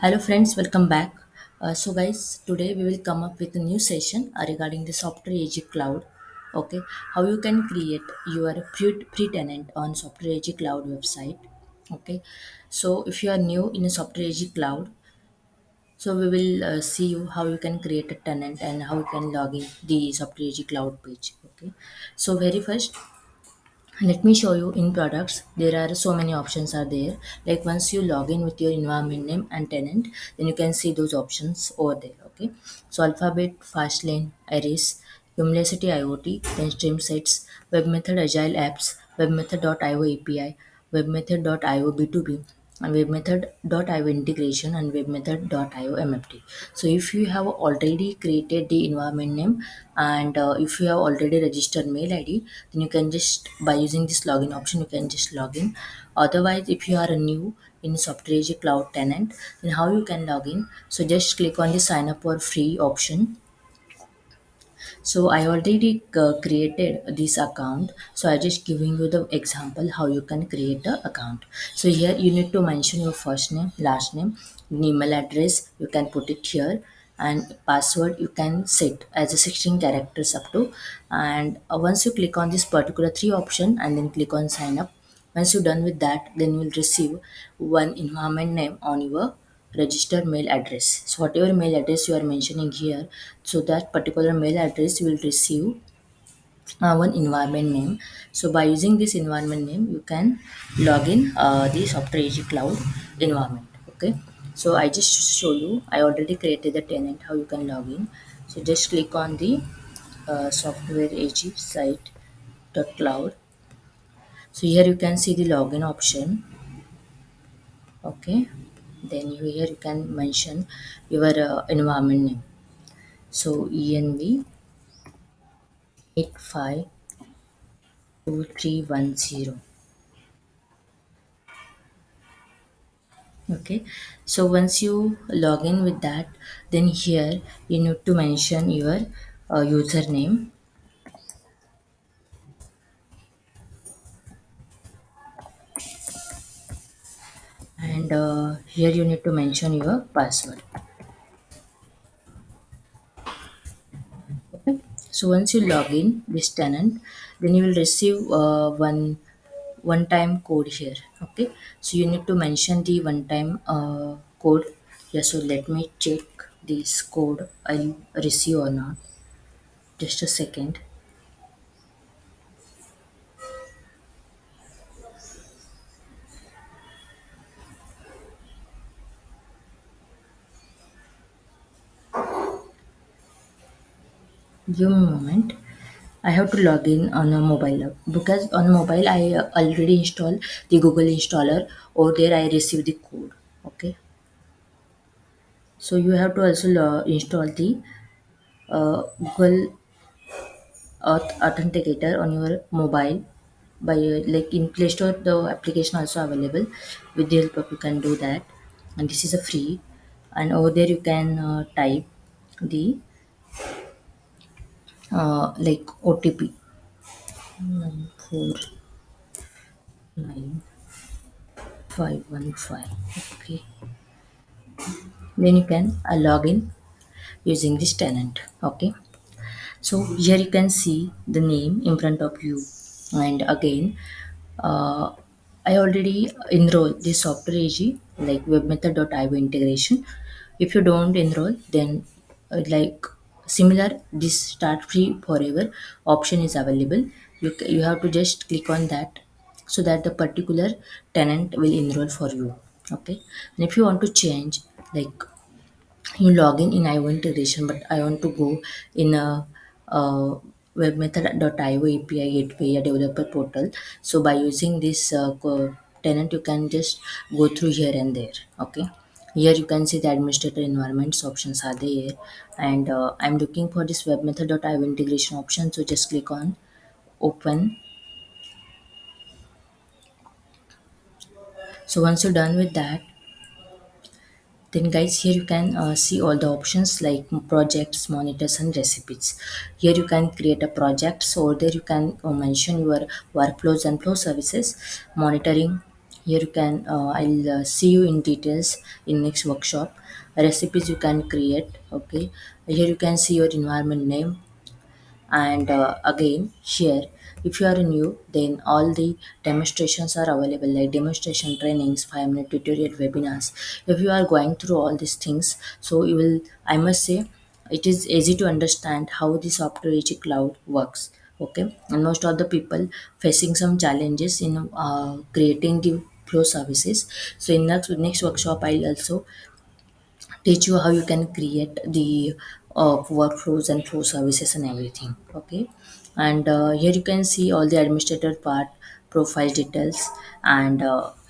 Hello friends, welcome back. So guys, today we will come up with a new session regarding the Softwareag.cloud. Okay, how you can create your pre-tenant on Softwareag.cloud website. Okay, so if you are new in a Softwareag.cloud, so we will see you how you can create a tenant and how you can log in the Softwareag.cloud page. Okay, so very first let me show you in products there are so many options are there, like once you log in with your environment name and tenant, then you can see those options over there. Okay, so alphabet, fastlane, arrays, cumulacity iot, then stream sets, web method, agile apps, webmethod.io api, webmethod.io b2b, and webmethod.io integration, and webmethod.io mft. So if you have already created the environment name and if you have already registered mail id, then you can just by using this login option you can just log in. Otherwise, if you are new in Software Cloud tenant, then how you can log in? So just click on the sign up for free option. So I already created this account. So I just giving you the example how you can create a account. So here you need to mention your first name, last name, email address. You can put it here, and password you can set as a 16 characters up to. And once you click on this particular three option and then click on sign up. Once you're done with that, then you will receive one environment name on your registered mail address. So whatever mail address you are mentioning here, so that particular mail address you will receive one environment name. So by using this environment name, you can log in the Software AG Cloud environment. Okay. So I just show you. I already created the tenant. How you can log in. So just click on the Software AG site dot cloud. So here you can see the login option. Okay, then here you can mention your environment name. So env 852310. Okay, so once you log in with that, then here you need to mention your username, and here you need to mention your password. Okay, so once you log in this tenant, then you will receive one time code here. Okay, so you need to mention the one time code. Yeah, so let me check this code I'll receive or not. Just a second. Give me a moment. I have to log in on a mobile app because on mobile I already install the Google installer. Or there I receive the code. Okay, so you have to also install the Google Authenticator on your mobile by like in Play Store. The application also available. With the help of you can do that, and this is a free. And over there you can type the like OTP 949515. Okay, then you can log in using this tenant. Okay, so here you can see the name in front of you, and again uh, I already enroll this software AG like webmethod.io integration. If you don't enroll, then like similar this start free forever option is available. You have to just click on that so that the particular tenant will enroll for you. Okay, and if you want to change, like you log in IO integration, but I want to go in a webmethod.io API gateway, a developer portal. So by using this tenant, you can just go through here and there. Okay, here you can see the administrator environments options are there, and I'm looking for this webmethod.io integration option. So just click on open. So once you're done with that, then guys, here you can see all the options like projects, monitors, and recipes. Here you can create a project. So there you can mention your workflows and flow services, monitoring, Here you can, I'll see you in details in next workshop. Recipes you can create. Okay, here you can see your environment name, and again here, if you are new, then all the demonstrations are available, like demonstration trainings, 5-minute tutorial webinars. If you are going through all these things, so you will, I must say, it is easy to understand how the software ag cloud works. Okay, and most of the people facing some challenges in creating the flow services. So in next workshop, I'll also teach you how you can create the workflows and flow services and everything. Okay, and here you can see all the administrator part, profile details, and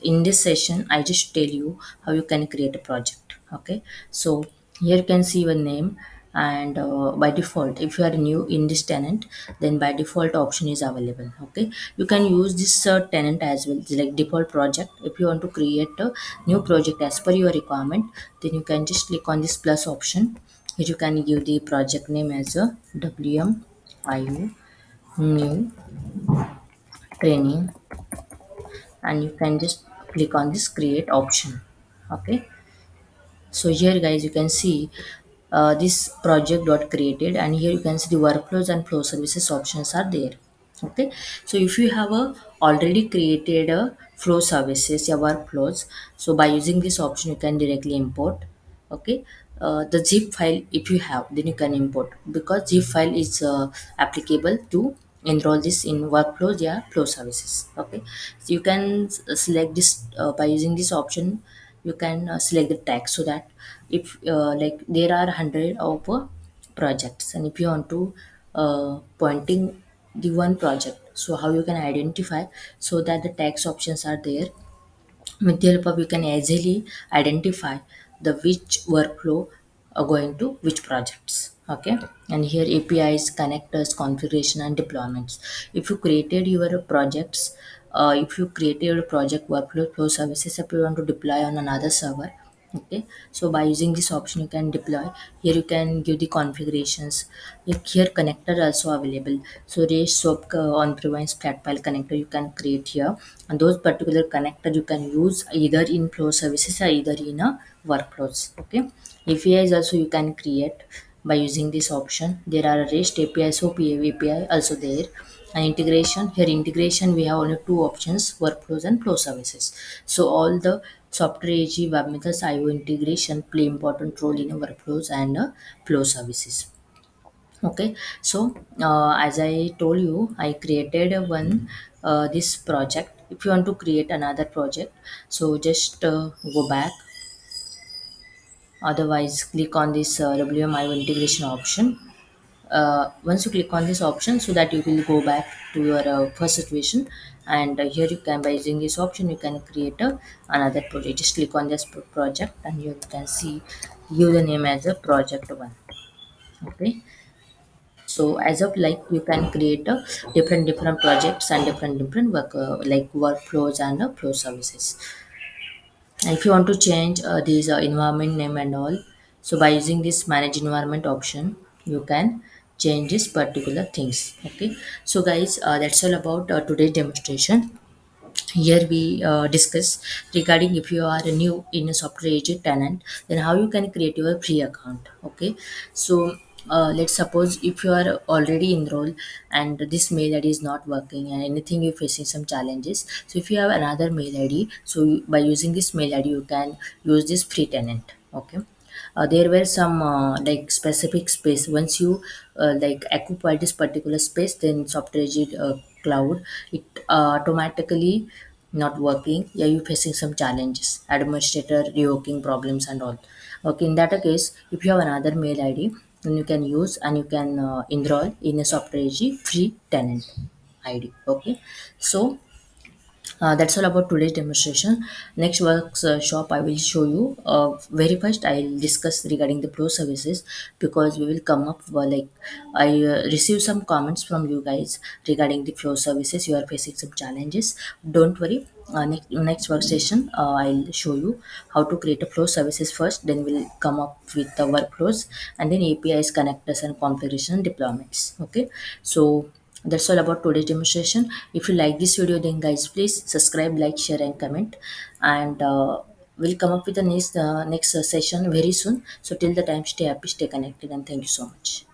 in this session I just tell you how you can create a project. Okay, so here you can see your name, and by default, if you are new in this tenant, then by default option is available. Okay, you can use this tenant as well, like default project. If you want to create a new project as per your requirement, then you can just click on this plus option. Here you can give the project name as a WMIU new training, and you can just click on this create option. Okay, so here guys, you can see this project got created, and here you can see the workflows and flow services options are there. Okay, so if you have a already created a flow services, your workflows, so by using this option you can directly import. Okay, the zip file, if you have, then you can import, because zip file is applicable to enroll this in workflows, yeah, flow services. Okay, so you can select this by using this option. You can select the tag, so that if like there are 100 of projects, and if you want to pointing the one project, so how you can identify, so that the tags options are there. With the help of, you can easily identify the which workflow are going to which projects. Okay, and here apis, connectors, configuration and deployments. If you created your projects, if you created your project workflow flow services, if you want to deploy on another server. Okay, so by using this option you can deploy. Here you can give the configurations. Like here connector also available, so REST SOAP on premise flat file connector you can create here, and those particular connector you can use either in flow services or either in a workflows. Okay, APIs also you can create by using this option. There are REST API, SOAP API also there. And integration, here integration we have only two options, workflows and flow services. So all the software AG web methods IO integration play important role in workflows and flow services. Okay, so as I told you, I created one this project. If you want to create another project, so just go back. Otherwise, click on this WMIO integration option. Once you click on this option, so that you will go back to your first situation, and here you can, by using this option, you can create another project. Just click on this project, and here you can see, give the name as a project one. Okay, so as of like, you can create a different projects and different work like workflows and flow services. And if you want to change these environment name and all, so by using this manage environment option, you can change this particular things. Okay, so guys, that's all about today's demonstration. Here we discuss regarding, if you are new in a software agent tenant, then how you can create your free account. Okay, so let's suppose if you are already enrolled and this mail id is not working and anything you're facing some challenges, so if you have another mail id, so by using this mail id you can use this free tenant. Okay, there were some like specific space. Once you like occupy this particular space, then cloud, it automatically not working. Yeah, you facing some challenges, administrator revoking problems and all. Okay, in that case, if you have another mail id, then you can use and you can enroll in a software free tenant id. Okay, so that's all about today's demonstration. Next workshop, I will show you. Very first, I will discuss regarding the pro services, because we will come up like, I received some comments from you guys regarding the flow services. You are facing some challenges. Don't worry. Next workstation, I'll show you how to create a flow services first. Then we'll come up with the workflows, and then APIs, connectors, and configuration deployments. Okay, so That's all about today's demonstration. If you like this video, then guys, please subscribe, like, share, and comment. And we'll come up with the next session very soon. So till the time, stay happy, stay connected, and thank you so much.